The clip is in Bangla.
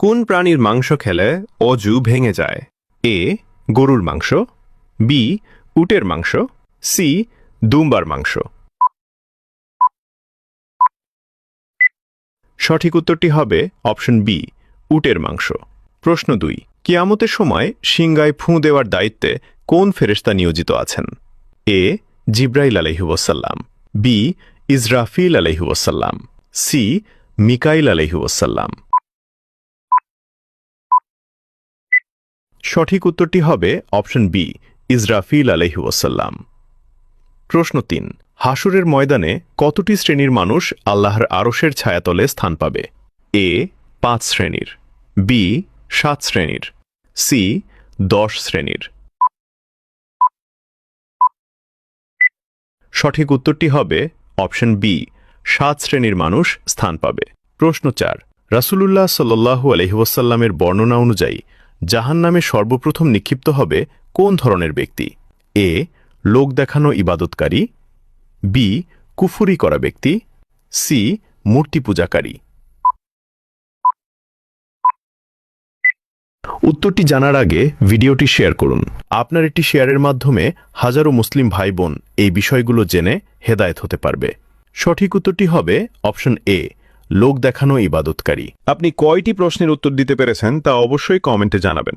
কোন প্রাণীর মাংস খেলে অজু ভেঙে যায়? এ গরুর মাংস, বি উটের মাংস, সি দুম্বার মাংস। সঠিক উত্তরটি হবে অপশন বি উটের মাংস। প্রশ্ন 2, কিয়ামতের সময় সিংগায় ফুঁ দেওয়ার দায়িত্বে কোন ফেরেশতা নিয়োজিত আছেন? এ জিব্রাইল আলাইহিস সালাম, বি ইসরাফিল আলাইহিস সালাম, সি মিকাইল আলাইহিস সালাম। সঠিক উত্তরটি হবে অপশন বি ইসরাফিল আলাইহিস সালাম। প্রশ্ন 3, হাসুরের ময়দানে কতটি শ্রেণীর মানুষ আল্লাহর আরশের ছায়াতলে স্থান পাবে? এ 5 শ্রেণীর, বি 7 শ্রেণীর, সি 10 শ্রেণীর। সঠিক উত্তরটি হবে অপশন বি 7 শ্রেণীর মানুষ স্থান পাবে। প্রশ্ন 4, রাসূলুল্লাহ সাল্লাল্লাহু আলাইহি ওয়াসাল্লামের বর্ণনা অনুযায়ী জাহান্নামে সর্বপ্রথম নিক্ষিপ্ত হবে কোন ধরনের ব্যক্তি? এ লোক দেখানো ইবাদতকারী, বি কুফরি করা ব্যক্তি, সি মূর্তি পূজাকারী। উত্তরটি জানার আগে ভিডিওটি শেয়ার করুন। আপনার একটি শেয়ারের মাধ্যমে হাজারো মুসলিম ভাই বোন এই বিষয়গুলো জেনে হেদায়েত হতে পারবে। সঠিক উত্তরটি হবে অপশন এ লোক দেখানো ইবাদতকারী। আপনি কয়টি প্রশ্নের উত্তর দিতে পেরেছেন তা অবশ্যই কমেন্টে জানাবেন।